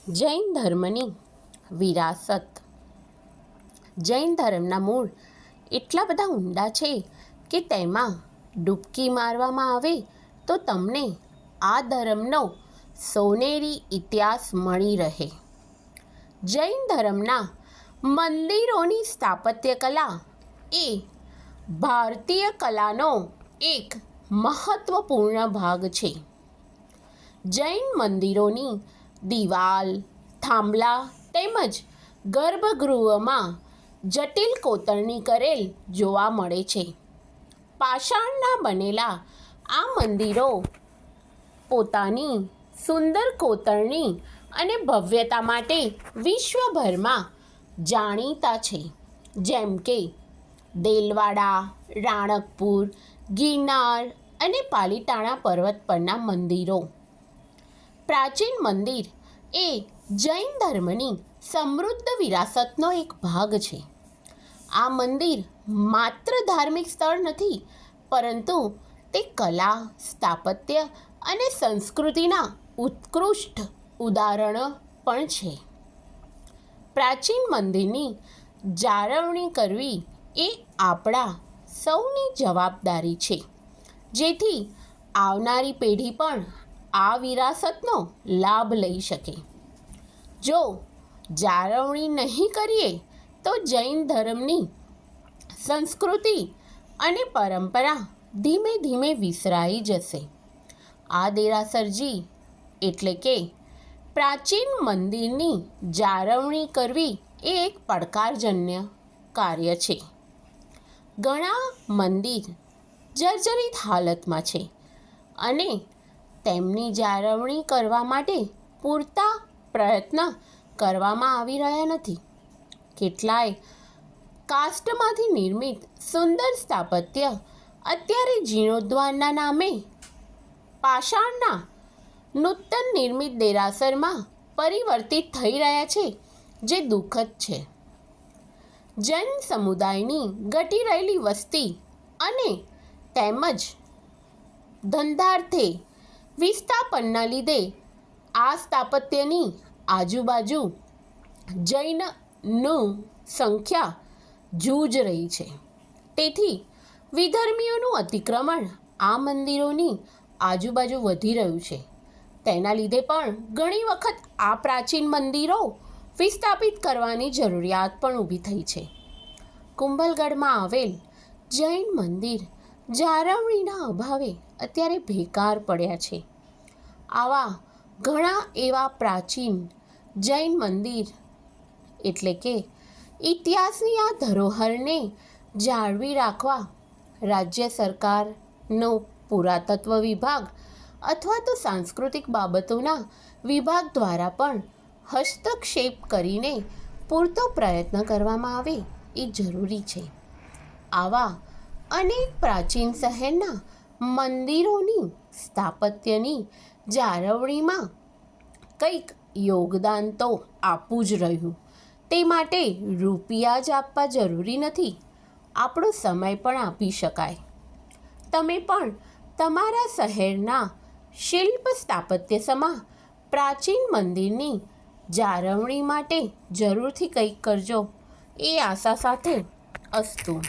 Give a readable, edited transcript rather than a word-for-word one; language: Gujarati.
જૈન ધર્મની વિરાસત. જૈન ધર્મના મૂળ એટલા બધા ઊંડા છે કે તેમાં ડૂબકી મારવામાં આવે તો તમને આ ધર્મનો સોનેરી ઇતિહાસ મળી રહે. જૈન ધર્મના મંદિરોની સ્થાપત્ય કલા એ ભારતીય કલાનો એક મહત્વપૂર્ણ ભાગ છે. જૈન મંદિરોની દિવાલ, થાંભલા તેમજ ગર્ભગૃહમાં જટિલ કોતરણી કરેલ જોવા મળે છે. પાષાણના બનેલા આ મંદિરો પોતાની સુંદર કોતરણી અને ભવ્યતા માટે વિશ્વભરમાં જાણીતા છે, જેમ કે દેલવાડા, રાણકપુર, ગિરનાર અને પાલિતાણા પર્વત પરના મંદિરો. પ્રાચીન મંદિર એ જૈન ધર્મની સમૃદ્ધ વિરાસતનો એક ભાગ છે. આ મંદિર માત્ર ધાર્મિક સ્થળ નથી, પરંતુ તે કલા, સ્થાપત્ય અને સંસ્કૃતિના ઉત્કૃષ્ટ ઉદાહરણો પણ છે. પ્રાચીન મંદિરની જાળવણી કરવી એ આપણા સૌની જવાબદારી છે, જેથી આવનારી પેઢી પણ આ વિરાસતનો લાભ લઈ શકે. જો જાળવણી નહીં કરીએ તો જૈન ધર્મની સંસ્કૃતિ અને પરંપરા ધીમે ધીમે વિસરાઈ જશે. આ દેરાસરજી એટલે કે પ્રાચીન મંદિરની જાળવણી કરવી એ એક પડકારજન્ય કાર્ય છે. ઘણા મંદિર જર્જરિત હાલતમાં છે અને તેમની જાળવણી કરવા માટે પૂરતા પ્રયત્ન કરવામાં આવી રહ્યા નથી. કેટલાય કાસ્ટમાંથી નિર્મિત સુંદર સ્થાપત્ય અત્યારે જીર્ણોદ્ધારના નામે પાષાણના નૂતન નિર્મિત દેરાસરમાં પરિવર્તિત થઈ રહ્યા છે, જે દુઃખદ છે. જૈન સમુદાયની ઘટી રહેલી વસ્તી અને તેમજ ધંધાર્થે વિસ્થાપનના લીધે આ સ્થાપત્યની આજુબાજુ જૈનનું સંખ્યા જૂજ રહી છે. તેથી વિધર્મીઓનું અતિક્રમણ આ મંદિરોની આજુબાજુ વધી રહ્યું છે. તેના લીધે પણ ઘણી વખત આ પ્રાચીન મંદિરો વિસ્થાપિત કરવાની જરૂરિયાત પણ ઊભી થઈ છે. કુંભલગઢમાં આવેલ જૈન મંદિર જાળવણીના અભાવે અત્યારે બેકાર પડ્યા છે. આવા ઘણા એવા પ્રાચીન જૈન મંદિર એટલે કે ઇતિહાસની આ ધરોહરને જાળવી રાખવા રાજ્ય સરકારનો પુરાતત્વ વિભાગ અથવા તો સાંસ્કૃતિક બાબતોના વિભાગ દ્વારા પણ હસ્તક્ષેપ કરીને પૂરતો પ્રયત્ન કરવામાં આવે એ જરૂરી છે. આવા અનેક પ્રાચીન શહેરના મંદિરોની સ્થાપત્યની જાળવણીમાં કંઈક યોગદાન તો આપવું જ રહ્યું. તે માટે રૂપિયા જ આપવા જરૂરી નથી, આપણો સમય પણ આપી શકાય. તમે પણ તમારા શહેરના શિલ્પ સ્થાપત્ય સમા પ્રાચીન મંદિરની જાળવણી માટે જરૂરથી કંઈક કરજો, એ આશા સાથે અસ્તુ.